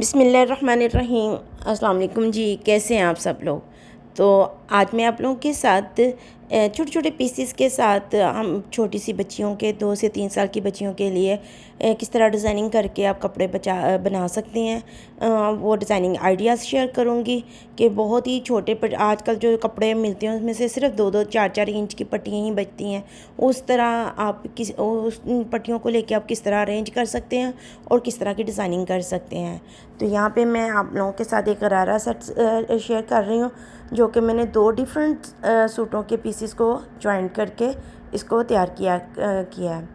बिस्मिल्लाहिर्रहमानिर्रहीम। अस्सलाम वालेकुम जी, कैसे हैं आप सब लोग। तो आज मैं आप लोगों के साथ छोटे छोटे पीसीस के साथ हम छोटी सी बच्चियों के 2 से 3 साल की बच्चियों के लिए किस तरह डिज़ाइनिंग करके आप कपड़े बना सकते हैं, वो डिज़ाइनिंग आइडियाज़ शेयर करूँगी कि बहुत ही छोटे आजकल जो कपड़े मिलते हैं उसमें से सिर्फ 2-2 4-4 इंच की पट्टियाँ ही बचती हैं। उस तरह आप उस पट्टियों को लेके आप किस तरह अरेंज कर सकते हैं और किस तरह की डिज़ाइनिंग कर सकते हैं। तो यहाँ पे मैं आप लोगों के साथ एक गरारा सेट शेयर कर रही हूँ, जो कि मैंने 2 डिफरेंट सूटों के पीसेस को जॉइंट करके इसको तैयार किया है।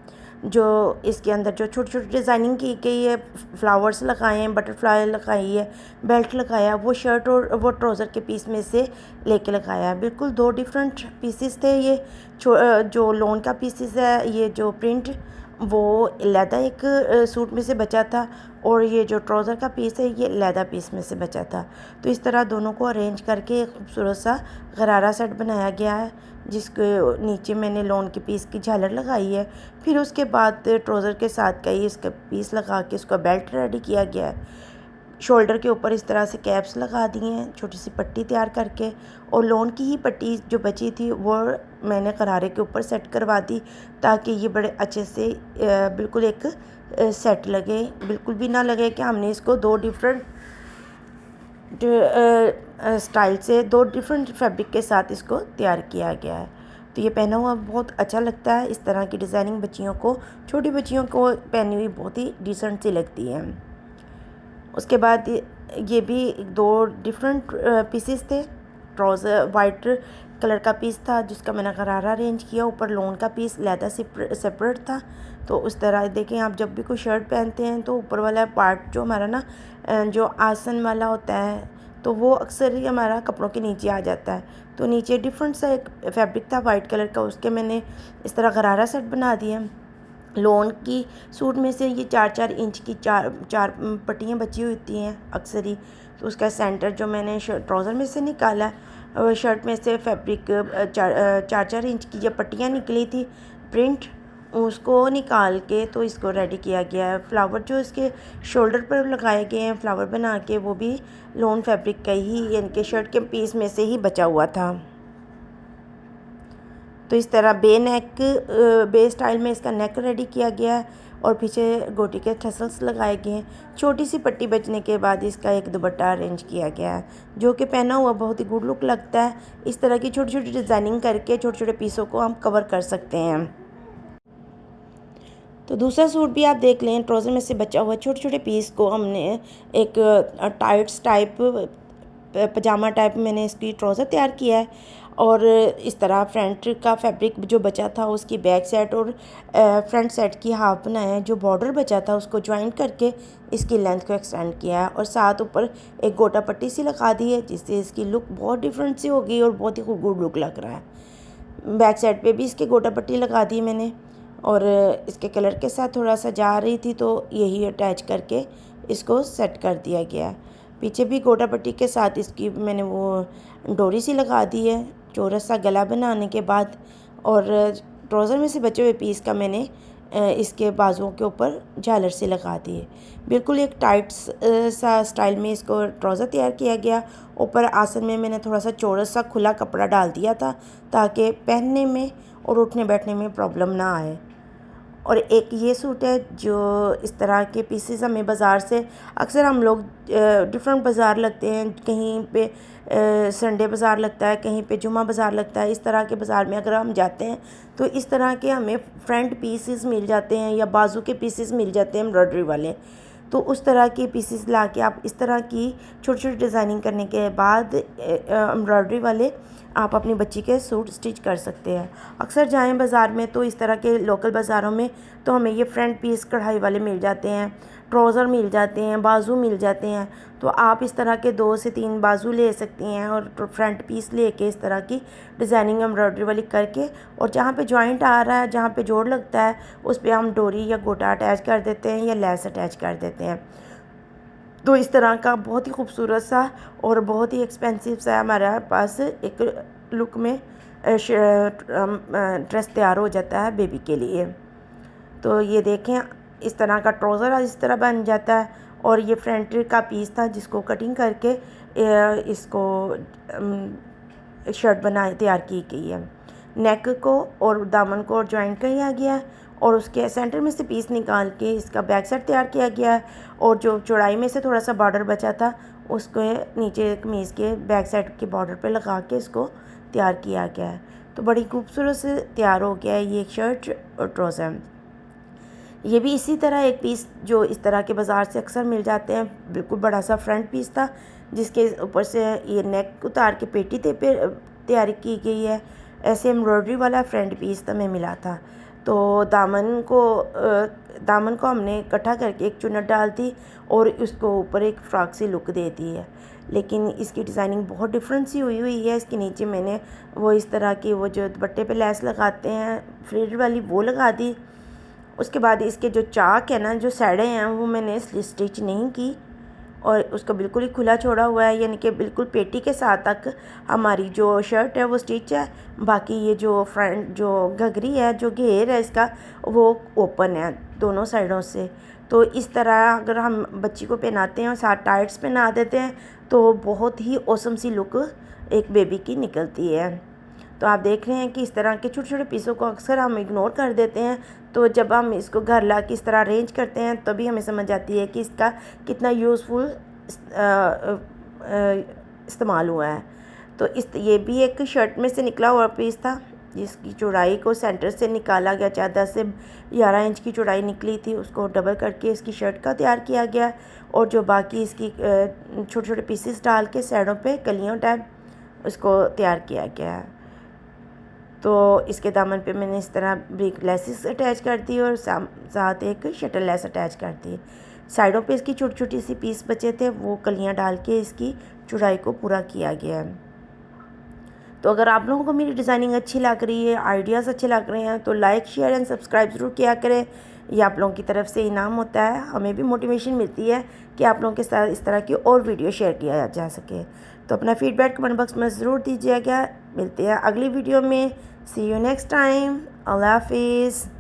जो इसके अंदर जो छोटी छोटी डिज़ाइनिंग की गई है, फ्लावर्स लगाए हैं, बटरफ्लाई लगाई है, बेल्ट लगाया, वो शर्ट और वो ट्राउज़र के पीस में से लेके लगाया है। बिल्कुल 2 डिफरेंट पीसेस थे ये। जो लोन का पीसेस है, ये जो प्रिंट वो लैदा एक सूट में से बचा था, और ये जो ट्राउज़र का पीस है ये लैदा पीस में से बचा था। तो इस तरह दोनों को अरेंज करके एक खूबसूरत सा गरारा सेट बनाया गया है, जिसके नीचे मैंने लोन के पीस की झालर लगाई है। फिर उसके बाद ट्राउज़र के साथ कई इसका पीस लगा के उसका बेल्ट रेडी किया गया है। शोल्डर के ऊपर इस तरह से कैप्स लगा दिए हैं छोटी सी पट्टी तैयार करके, और लोन की ही पट्टी जो बची थी वो मैंने गरारे के ऊपर सेट करवा दी, ताकि ये बड़े अच्छे से बिल्कुल एक सेट लगे, बिल्कुल भी ना लगे कि हमने इसको 2 डिफरेंट स्टाइल से 2 डिफरेंट फैब्रिक के साथ इसको तैयार किया गया है। तो ये पहना हुआ बहुत अच्छा लगता है। इस तरह की डिज़ाइनिंग बच्चियों को, छोटी बच्चियों को पहनी हुई बहुत ही डिसेंट सी लगती है। उसके बाद ये भी 2 डिफरेंट पीसेस थे। ट्राउज़र वाइट कलर का पीस था जिसका मैंने गरारा अरेंज किया, ऊपर लोन का पीस लैदा सेपरेट था। तो उस तरह देखें, आप जब भी कोई शर्ट पहनते हैं तो ऊपर वाला पार्ट जो हमारा ना जो आसन वाला होता है, तो वो अक्सर ही हमारा कपड़ों के नीचे आ जाता है। तो नीचे डिफरेंट सा एक फैब्रिक था वाइट कलर का, उसके मैंने इस तरह गरारा सेट बना दिया। लोन की सूट में से ये 4-4 इंच की चार पट्टियाँ बची हुई होती हैं अक्सर ही। तो उसका सेंटर जो मैंने ट्राउज़र में से निकाला, शर्ट में से फैब्रिक 4-4 इंच की जब पट्टियाँ निकली थी प्रिंट, उसको निकाल के तो इसको रेडी किया गया है। फ्लावर जो इसके शोल्डर पर लगाए गए हैं फ्लावर बना के, वो भी लोन फैब्रिक का ही, यानी कि शर्ट के पीस में से ही बचा हुआ था। तो इस तरह बे स्टाइल में इसका नेक रेडी किया गया है, और पीछे गोटी के टसल्स लगाए गए हैं। छोटी सी पट्टी बचने के बाद इसका एक दुपट्टा अरेंज किया गया है, जो कि पहना हुआ बहुत ही गुड लुक लगता है। इस तरह की छोटी छोटी डिज़ाइनिंग करके छोटे छोटे पीसों को हम कवर कर सकते हैं। तो दूसरा सूट भी आप देख लें, ट्राउज़र में से बचा हुआ छोटे छोटे पीस को हमने एक टाइट्स टाइप पजामा टाइप मैंने इसकी ट्राउज़र तैयार किया है, और इस तरह फ्रंट का फैब्रिक जो बचा था उसकी बैक साइड और फ्रंट साइड की हाफ बनाया है। जो बॉर्डर बचा था उसको ज्वाइन करके इसकी लेंथ को एक्सटेंड किया है, और साथ ऊपर एक गोटा पट्टी सी लगा दी है, जिससे इसकी लुक बहुत डिफरेंट सी हो गई और बहुत ही गुड लुक लग रहा है। बैक साइड पे भी इसके गोटा पट्टी लगा दी मैंने, और इसके कलर के साथ थोड़ा सा जा रही थी तो यही अटैच करके इसको सेट कर दिया गया। पीछे भी गोटा पट्टी के साथ इसकी मैंने वो डोरी सी लगा दी है चौरस सा गला बनाने के बाद, और ट्राउज़र में से बचे हुए पीस का मैंने इसके बाजुओं के ऊपर झालर से लगा दी है। बिल्कुल एक टाइट सा स्टाइल में इसको ट्राउज़र तैयार किया गया। ऊपर आसन में मैंने थोड़ा सा चौरस सा खुला कपड़ा डाल दिया था, ताकि पहनने में और उठने बैठने में प्रॉब्लम ना आए। और एक ये सूट है जो इस तरह के पीसेस हमें बाज़ार से अक्सर हम लोग डिफरेंट बाज़ार लगते हैं, कहीं पे संडे बाज़ार लगता है, कहीं पे जुमा बाज़ार लगता है। इस तरह के बाज़ार में अगर हम जाते हैं तो इस तरह के हमें फ्रंट पीसेस मिल जाते हैं या बाजू के पीसेस मिल जाते हैं एम्ब्रॉयडरी वाले। तो उस तरह के पीसेस ला के आप इस तरह की छोटी छोटी डिज़ाइनिंग करने के बाद एम्ब्रॉयडरी वाले आप अपनी बच्ची के सूट स्टिच कर सकते हैं। अक्सर जाएं बाज़ार में तो इस तरह के लोकल बाज़ारों में तो हमें ये फ्रंट पीस कढ़ाई वाले मिल जाते हैं, ट्राउज़र मिल जाते हैं, बाजू मिल जाते हैं। तो आप इस तरह के 2 से 3 बाजू ले सकती हैं, और फ्रंट पीस लेके इस तरह की डिज़ाइनिंग एम्ब्रॉयडरी वाली करके, और जहाँ पे जॉइंट आ रहा है, जहाँ पे जोड़ लगता है, उस पर हम डोरी या गोटा अटैच कर देते हैं या लेस अटैच कर देते हैं। तो इस तरह का बहुत ही खूबसूरत सा और बहुत ही एक्सपेंसिव सा हमारे पास एक लुक में ड्रेस तैयार हो जाता है बेबी के लिए। तो ये देखें, इस तरह का ट्राउज़र इस तरह बन जाता है, और ये फ्रंट का पीस था जिसको कटिंग करके इसको शर्ट तैयार की गई है। नेक को और दामन को ज्वाइंट किया गया है और उसके सेंटर में से पीस निकाल के इसका बैक साइड तैयार किया गया है और जो चौड़ाई में से थोड़ा सा बॉर्डर बचा था उसको नीचे कमीज़ के बैक साइड के बॉर्डर पे लगा के इसको तैयार किया गया है। तो बड़ी खूबसूरत से तैयार हो गया है ये एक शर्ट और ट्राउज़र। ये भी इसी तरह एक पीस जो इस तरह के बाज़ार से अक्सर मिल जाते हैं, बिल्कुल बड़ा सा फ्रंट पीस था जिसके ऊपर से ये नेक उतार के पेटी तैयारी की गई है। ऐसे एम्ब्रॉयडरी वाला फ्रंट पीस हमें मिला था। तो दामन को हमने इकट्ठा करके एक चुन्नट डाल दी और उसको ऊपर एक फ्रॉक सी लुक दे दी है, लेकिन इसकी डिज़ाइनिंग बहुत डिफरेंट सी हुई है। इसके नीचे मैंने वो इस तरह की वो जो दुपट्टे पे लेस लगाते हैं फ्रिल वाली वो लगा दी। उसके बाद इसके जो चाक है ना, जो साइडें हैं वो मैंने स्टिच नहीं की और उसको बिल्कुल ही खुला छोड़ा हुआ है, यानी कि बिल्कुल पेटी के साथ तक हमारी जो शर्ट है वो स्टिच है। बाकी ये जो फ्रंट जो घघरी है, जो घेर है इसका, वो ओपन है दोनों साइडों से। तो इस तरह अगर हम बच्ची को पहनाते हैं और साथ टाइट्स पहना देते हैं तो बहुत ही औसम सी लुक एक बेबी की निकलती है। तो आप देख रहे हैं कि इस तरह के छोटे छोटे पीसों को अक्सर हम इग्नोर कर देते हैं, तो जब हम इसको घर ला के इस तरह अरेंज करते हैं तभी हमें समझ आती है कि इसका कितना यूज़फुल इस्तेमाल हुआ है। तो ये भी एक शर्ट में से निकला हुआ पीस था जिसकी चौड़ाई को सेंटर से निकाला गया, 10 से 11 इंच की चौड़ाई निकली थी, उसको डबल करके इसकी शर्ट का तैयार किया गया और जो बाकी इसकी छोटे छोटे पीसेस डाल के साइडों पे कलियों टाइप उसको तैयार किया गया है। तो इसके दामन पे मैंने इस तरह ब्रिक लेसेस अटैच कर दी और साथ एक शटल लेस अटैच कर दी। साइडों पे इसकी छोटी छोटी सी पीस बचे थे, वो कलियां डाल के इसकी चौड़ाई को पूरा किया गया है। तो अगर आप लोगों को मेरी डिज़ाइनिंग अच्छी लग रही है, आइडियाज़ अच्छे लग रहे हैं, तो लाइक शेयर एंड सब्सक्राइब ज़रूर किया करें। ये आप लोगों की तरफ से इनाम होता है, हमें भी मोटिवेशन मिलती है कि आप लोगों के साथ इस तरह की और वीडियो शेयर किया जा सके। तो अपना फीडबैक कमेंट बॉक्स में ज़रूर दीजिएगा। मिलते हैं अगली वीडियो में। सी यू नेक्स्ट टाइम। अल्लाह हाफिज़।